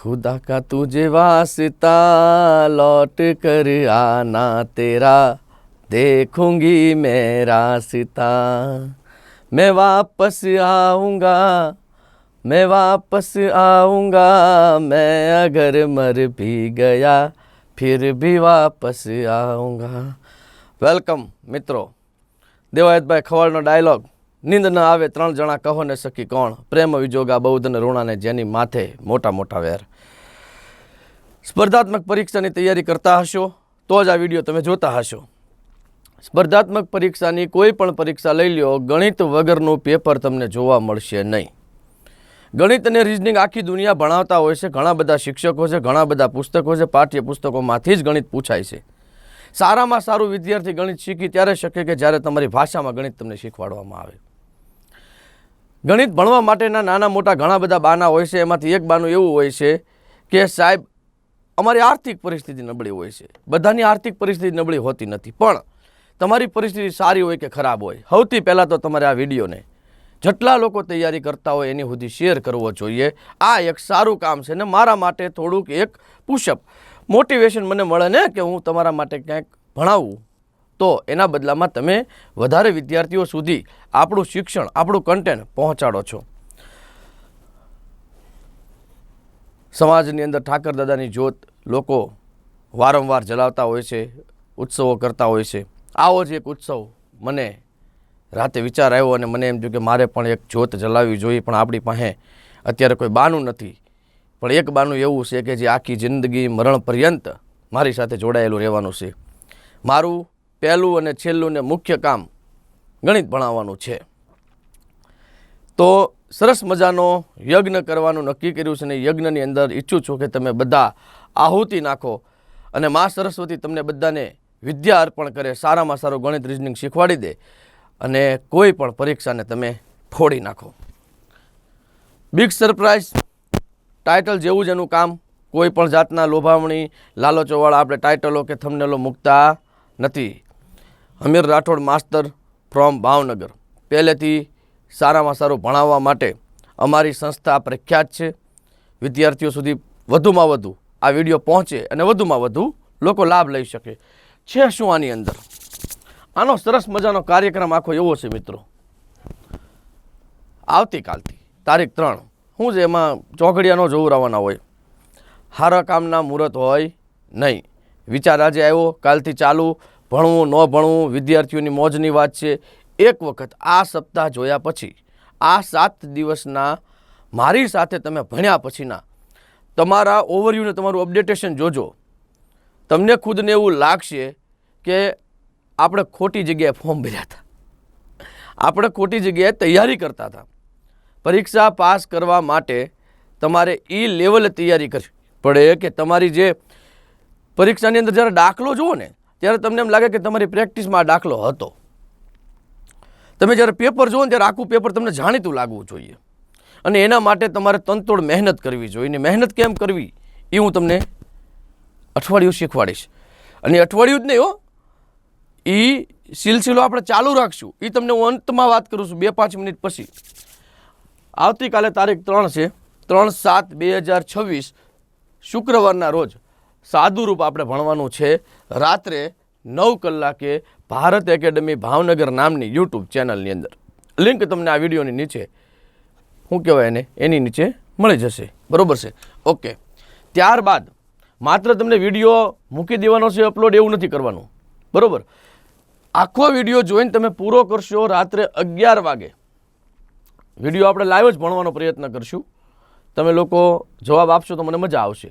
खुदा का तुझे वास्ता लौट कर आना तेरा देखूंगी मैं रास्ता मैं वापस आऊँगा मैं अगर मर भी गया फिर भी वापस आऊँगा। વેલકમ મિત્રો, દેવાયતભાઈ ખવાડનો ડાયલોગ, નીંદ ન આવે ત્રણ જણા કહો ને સખી કોણ, પ્રેમ વિજોગા બહુધન ઋણાને જેની માથે મોટા મોટા વેર। સ્પર્ધાત્મક પરીક્ષાની તૈયારી કરતા હશો તો જ આ વિડીયો તમે જોતા હશો। સ્પર્ધાત્મક પરીક્ષાની કોઈ પણ પરીક્ષા લઈ લ્યો, ગણિત વગરનું પેપર તમને જોવા મળશે નહીં। ગણિત અને રિઝનિંગ આખી દુનિયા ભણાવતા હોય છે, ઘણા બધા શિક્ષકો છે, ઘણા બધા પુસ્તકો છે, પાઠ્યપુસ્તકોમાંથી જ ગણિત પૂછાય છે। સારામાં સારું વિદ્યાર્થી ગણિત શીખી ત્યારે શકે કે જ્યારે તમારી ભાષામાં ગણિત તમને શીખવાડવામાં આવે। ગણિત ભણવા માટેના નાના મોટા ઘણા બધા બાના હોય છે, એમાંથી એક બાનું એવું હોય છે કે સાહેબ અમારી આર્થિક પરિસ્થિતિ નબળી હોય છે। બધાની આર્થિક પરિસ્થિતિ નબળી હોતી નથી, પણ તમારી પરિસ્થિતિ સારી હોય કે ખરાબ હોય, સૌથી પહેલાં તો તમારે આ વિડીયોને જેટલા લોકો તૈયારી કરતા હોય એની સુધી શેર કરવો જોઈએ। આ એક સારું કામ છે ને મારા માટે થોડુંક એક પુશઅપ મોટિવેશન મને મળે ને કે હું તમારા માટે ક્યાંક ભણાવું, તો એના બદલામાં તમે વધારે વિદ્યાર્થીઓ સુધી આપણું શિક્ષણ, આપણું કન્ટેન્ટ પહોંચાડો છો। સમાજની અંદર ઠાકર દાદાની જ્યોત લોકો વારંવાર જલાવતા હોય છે, ઉત્સવો કરતા હોય છે। આવો જ એક ઉત્સવ મને રાતે વિચાર આવ્યો અને મને એમ થયું કે મારે પણ એક જ્યોત જલાવવી જોઈએ, પણ આપણી પાસે અત્યારે કોઈ બાનું નથી। પણ એક બાનું એવું છે કે જે આખી જિંદગી મરણ પર્યંત મારી સાથે જોડાયેલું રહેવાનું છે। મારું પહેલું અને છેલ્લું ને મુખ્ય કામ ગણિત ભણાવવાનું છે। તો સરસ મજાનો યજ્ઞ કરવાનું નક્કી કર્યું છે ને યજ્ઞની અંદર ઈચ્છું છું કે તમે બધા આહુતિ નાખો અને મા સરસ્વતી તમને બધાને વિદ્યા અર્પણ કરે, સારામાં સારું ગણિત રિઝનિંગ શીખવાડી દે અને કોઈ પણ પરીક્ષાને તમે ફોડી નાખો। બિગ સરપ્રાઈઝ ટાઇટલ જેવું જ એનું કામ, કોઈ પણ જાતના લોભામણી લાલચોવાળા આપણે ટાઇટલો કે થંબનેલો મૂકતા નથી। અમીર રાઠોડ માસ્તર ફ્રોમ ભાવનગર, પહેલેથી સારામાં સારું ભણાવવા માટે અમારી સંસ્થા પ્રખ્યાત છે। વિદ્યાર્થીઓ સુધી વધુમાં વધુ આ વિડીયો પહોંચે અને વધુમાં વધુ લોકો લાભ લઈ શકે છે। શું આની અંદર આનો સરસ મજાનો કાર્યક્રમ આખો એવો છે મિત્રો, આવતીકાલથી તારીખ 3 શું છે એમાં ચોઘડિયા ન જોવરાવાના હોય, સારા કામના મુહૂર્ત હોય નહીં। વિચાર આજે આવ્યો, કાલથી ચાલુ, ભણવું ન ભણવું વિદ્યાર્થીઓની મોજની વાત છે। એક વખત આ સપ્તાહ જોયા પછી, આ 7 દિવસના મારી સાથે તમે ભણ્યા પછીના તમારા ઓવરવ્યૂને તમારું અપડેટેશન જોજો, તમને ખુદને એવું લાગશે કે આપણે ખોટી જગ્યાએ ફોર્મ ભર્યા હતા, આપણે ખોટી જગ્યાએ તૈયારી કરતા હતા। પરીક્ષા પાસ કરવા માટે તમારે એ લેવલે તૈયારી કરવી પડે કે તમારી જે પરીક્ષાની અંદર જ્યારે દાખલો જુઓ ને ત્યારે તમને એમ લાગે કે તમારી પ્રેક્ટિસમાં આ દાખલો હતો। તમે જ્યારે પેપર જુઓ ને ત્યારે આખું પેપર તમને જાણીતું લાગવું જોઈએ અને એના માટે તમારે તનતોડ મહેનત કરવી જોઈએ। ને મહેનત કેમ કરવી એ હું તમને અઠવાડિયું શીખવાડીશ, અને અઠવાડિયું જ નહીં હો, એ સિલસિલો આપણે ચાલુ રાખશું, એ તમને હું અંતમાં વાત કરું છું 2-5 મિનિટ પછી। આવતીકાલે તારીખ 3 છે, 3/7/2026 શુક્રવારના રોજ સાદું રૂપ આપણે ભણવાનું છે। રાત્રે 9 કલાકે ભારત એકેડમી ભાવનગર નામની યુટ્યુબ ચેનલની અંદર, લિંક તમને આ વિડીયોની નીચે શું કહેવાય એને એની નીચે મળી જશે, બરાબર છે? ઓકે, ત્યારબાદ માત્ર તમને વિડીયો મૂકી દેવાનો છે અપલોડ, એવું નથી કરવાનું, બરાબર? આખો વિડીયો જોઈને તમે પૂરો કરશો રાત્રે 11 વાગે વિડીયો આપણે લાઈવ જ ભણવાનો પ્રયત્ન કરશું। તમે લોકો જવાબ આપશો તો મને મજા આવશે।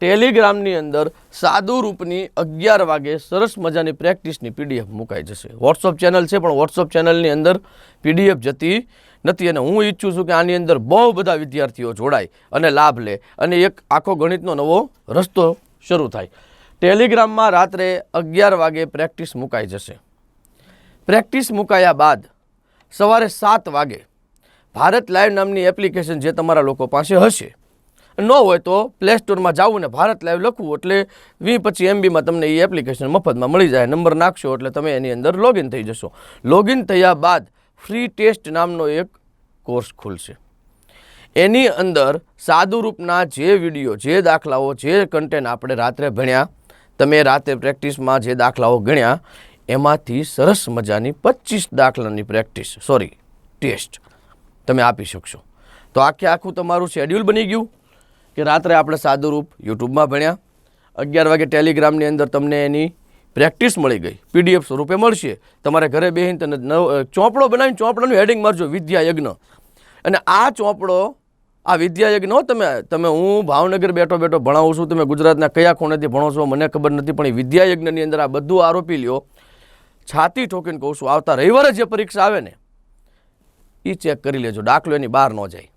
ટેલિગ્રામની અંદર સાદું રૂપની 11 વાગે સરસ મજાની પ્રેક્ટિસની PDF મુકાઈ જશે। વોટ્સઅપ ચેનલ છે પણ વોટ્સઅપ ચેનલની અંદર PDF જતી નથી, અને હું ઈચ્છું છું કે આની અંદર બહુ બધા વિદ્યાર્થીઓ જોડાય અને લાભ લે અને એક આખો ગણિતનો નવો રસ્તો શરૂ થાય। ટેલિગ્રામમાં રાત્રે 11 વાગે પ્રેક્ટિસ મુકાઈ જશે। પ્રેક્ટિસ મુકાયા બાદ સવારે 7 વાગે ભારત લાઈવ નામની એપ્લિકેશન જે તમારા લોકો પાસે હશે, ન હોય તો પ્લે સ્ટોરમાં જાવું ને ભારત લાઈવ લખવું એટલે 20-25 MBમાં તમને એ એપ્લિકેશન મફતમાં મળી જાય। નંબર નાખશો એટલે તમે એની અંદર લોગિન થઈ જશો। લોગિન થયા બાદ ફ્રી ટેસ્ટ નામનો એક કોર્સ ખુલશે। એની અંદર સાદુરૂપના જે વિડીયો, જે દાખલાઓ, જે કન્ટેન્ટ આપણે રાત્રે ભણ્યા, તમે રાતે પ્રેક્ટિસમાં જે દાખલાઓ ગણ્યા, એમાંથી સરસ મજાની 25 દાખલાની ટેસ્ટ તમે આપી શકશો. તો આખું તમારું શેડ્યુલ બની ગયું કે રાત્રે આપણે સાદુરૂપ યુટ્યુબમાં ભણ્યા, 11 વાગે ટેલિગ્રામની અંદર તમને એની પ્રેક્ટિસ મળી ગઈ, PDF સ્વરૂપે મળશે. તમારે ઘરે બેસીને તમે ચોપડો બનાવીને ચોપડાનું હેડિંગ મારજો વિદ્યાયજ્ઞ, અને આ ચોપડો, આ વિદ્યાયજ્ઞ તમે હું ભાવનગર બેઠો ભણાવું છું, તમે ગુજરાતના કયા ખૂણેથી ભણો છો મને ખબર નથી, પણ એ વિદ્યાયજ્ઞની અંદર આ બધું આરોપી લ્યો. છાતી ઠોકીને કહું છું, આવતા રવિવારે જે પરીક્ષા આવે ને એ ચેક કરી લેજો, દાખલો એની બહાર ન જાય.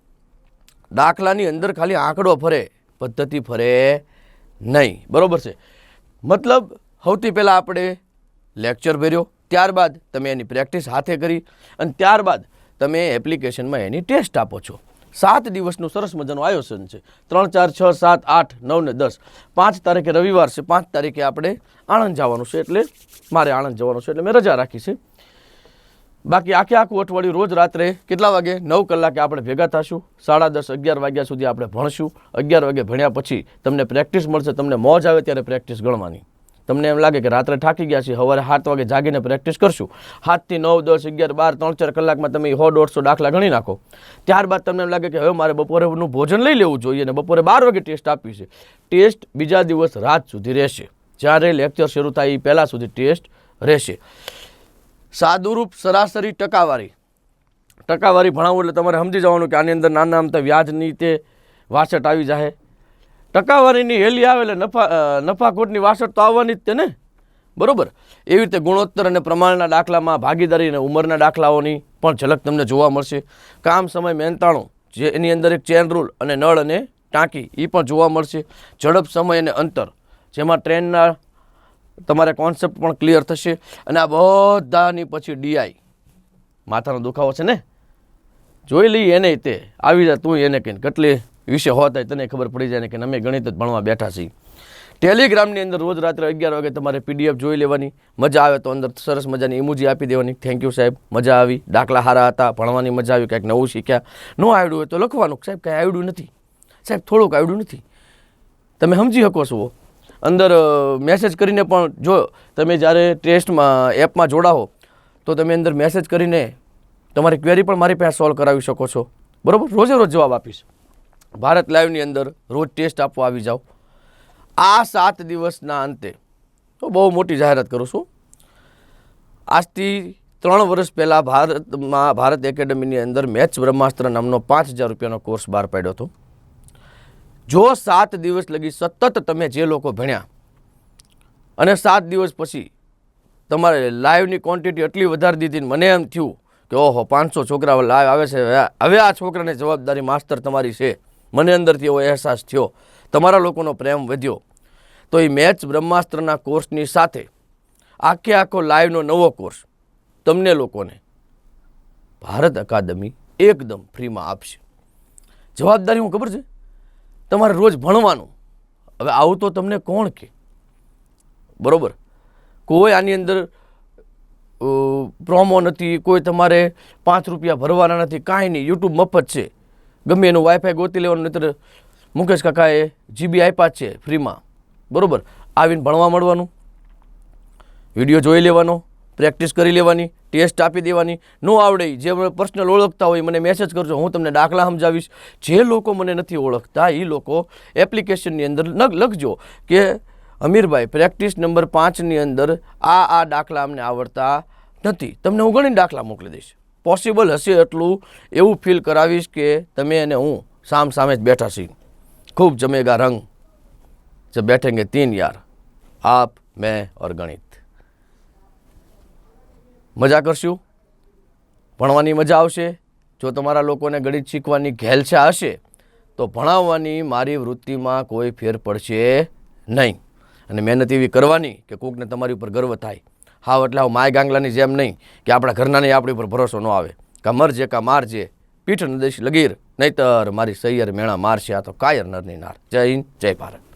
દાખલાની અંદર ખાલી આંકડો ફરે, પદ્ધતિ ફરે નહીં. બરોબર છે? મતલબ સૌથી પહેલાં આપણે લેક્ચર ભર્યો, ત્યારબાદ તમે એની પ્રેક્ટિસ હાથે કરી, અને ત્યારબાદ તમે એપ્લિકેશનમાં એની ટેસ્ટ આપો છો. 7 દિવસનું સરસ મજાનું આયોજન છે. 3, 4, 6, 7, 8, 9 ને 10. 5 તારીખે રવિવાર છે, 5 તારીખે આપણે આણંદ જવાનું છે, એટલે મારે આણંદ જવાનું છે, એટલે મેં રજા રાખી છે. બાકી આખું અઠવાડિયું રોજ રાત્રે કેટલા વાગે? 9 કલાકે આપણે ભેગા થશું. 10:30, 11 વાગ્યા સુધી આપણે ભણશું. 11 વાગે ભણ્યા પછી તમને પ્રેક્ટિસ મળશે. તમને મોજ આવે ત્યારે પ્રેક્ટિસ ગણવાની. તમને એમ લાગે કે રાત્રે થાકી ગયા છે, સવારે 7 વાગે જાગીને પ્રેક્ટિસ કરશું. 7 થી 9, 10, 11, 12, 3-4 કલાકમાં તમે 100-150 દાખલા ગણી નાખો. ત્યારબાદ તમને એમ લાગે કે હવે મારે બપોરેનું ભોજન લઈ લેવું જોઈએ, અને બપોરે 12 વાગે ટેસ્ટ આપવી છે. ટેસ્ટ બીજા દિવસ રાત સુધી રહેશે. જ્યારે લેક્ચર શરૂ થાય એ પહેલાં સુધી ટેસ્ટ રહેશે. સાદુરૂપ સરાસરી ટકાવારી ભણાવવું એટલે તમારે સમજી જવાનું કે આની અંદર નાના અમતા વ્યાજની તે વાસટ આવી જાય. ટકાવારીની હેલી આવે એટલે નફાખોટની વાસટ તો આવવાની જ તે ને. બરોબર? એવી રીતે ગુણોત્તર અને પ્રમાણના દાખલામાં ભાગીદારી અને ઉંમરના દાખલાઓની પણ ઝલક તમને જોવા મળશે. કામ સમય મહેનતાણું, જે એની અંદર એક ચેન રૂલ અને નળ અને ટાંકી, એ પણ જોવા મળશે. ઝડપ, સમય અને અંતર, જેમાં ટ્રેનના તમારે કોન્સેપ્ટ પણ ક્લિયર થશે. અને આ બધાની પછી DI, માથાનો દુખાવો છે ને, જોઈ લઈએ એને તે આવી જાય, તું એને કહીને કેટલી વિષય હોતા તને ખબર પડી જાય ને કે અમે ગણિત જ ભણવા બેઠા છીએ. ટેલિગ્રામની અંદર રોજ રાત્રે 11 વાગે તમારે PDF જોઈ લેવાની. મજા આવે તો અંદર સરસ મજાની ઇમોજી આપી દેવાની. થેન્ક યુ સાહેબ, મજા આવી, દાખલા સારા હતા, ભણવાની મજા આવી, કંઈક નવું શીખ્યા. ન આવડ્યું હોય તો લખવાનું, સાહેબ કંઈ આવડ્યું નથી, સાહેબ થોડુંક આવડ્યું નથી. તમે સમજી શકો છો. અંદર મેસેજ કરીને પણ, જો તમે જ્યારે ટેસ્ટમાં એપમાં જોડાઓ તો તમે અંદર મેસેજ કરીને તમારી ક્વેરી પણ મારી પાસે સોલ્વ કરાવી શકો છો. બરાબર? રોજ જવાબ આપીશ. ભારત લાઈવની અંદર રોજ ટેસ્ટ આપવા આવી જાઓ. આ 7 દિવસના અંતે તો બહુ મોટી જાહેરાત કરું છું. આજથી 3 વર્ષ પહેલાં ભારત એકેડમીની અંદર મેથ્સ બ્રહ્માસ્ત્ર નામનો 5000 રૂપિયાનો કોર્સ બહાર પાડ્યો હતો. જો 7 દિવસ લગી સતત તમે જે લોકો ભણ્યા અને 7 દિવસ પછી તમારે લાઈવની ક્વોન્ટિટી એટલી વધારી દીધી, મને એમ થયું કે ઓહો 500 છોકરાઓ લાઈવ આવે છે, હવે આ છોકરાની જવાબદારી માસ્તર તમારી છે, મને અંદરથી એવો અહેસાસ થયો, તમારા લોકોનો પ્રેમ વધ્યો. તો એ મેથ્સ બ્રહ્માસ્ત્રના કોર્સની સાથે આખો લાઈવનો નવો કોર્સ તમને લોકોને ભારત અકાદમી એકદમ ફ્રીમાં આપશે. જવાબદારી હું ખબર છે, તમારે રોજ ભણવાનું. હવે આવું તો તમને કોણ કે? બરોબર? કોઈ આની અંદર પ્રોમો નથી, કોઈ તમારે 5 રૂપિયા ભરવાના નથી, કાંઈ નહીં. યુટ્યુબ મફત છે, ગમે એનું વાઈફાઈ ગોતી લેવાનું. નહીતર મુકેશ કાકાએ GB આપ્યા છે ફ્રીમાં. બરોબર? આવીને ભણવા મળવાનું, વિડીયો જોઈ લેવાનો, પ્રેક્ટિસ કરી લેવાની, ટેસ્ટ આપી દેવાની. ન આવડે જે પર્સનલ ઓળખતા હોય મને મેસેજ કરજો, હું તમને દાખલા સમજાવીશ. જે લોકો મને નથી ઓળખતા એ લોકો એપ્લિકેશનની અંદર લખજો કે અમીરભાઈ પ્રેક્ટિસ નંબર 5ની અંદર આ દાખલા અમને આવડતા નથી, તમને હું ઘણી દાખલા મોકલી દઈશ. પોસિબલ હશે એટલું એવું ફીલ કરાવીશ કે તમે અને હું સામે જ બેઠા છીએ. ખૂબ જમેગા રંગ જબ બેઠેંગે 3 યાર, આપ મેં ઓર ગણિત. મજા કરશું, ભણવાની મજા આવશે. જો તમારા લોકોને ગણિત શીખવાની ઘેલછા હશે તો ભણાવવાની મારી વૃત્તિમાં કોઈ ફેર પડશે નહીં. અને મહેનત એવી કરવાની કે કોકને તમારી ઉપર ગર્વ થાય. હાવ એટલે હાવ માય ગાંગલાની જેમ નહીં કે આપણા ઘરનાને આપણી ઉપર ભરોસો ન આવે. કા મરજે કા મારજે, પીઠ ન દેશ લગીર, નહીતર મારી સૈયર મેણા મારશે. આ તો કાયર નરની નાર. જય હિન્દ, જય ભારત.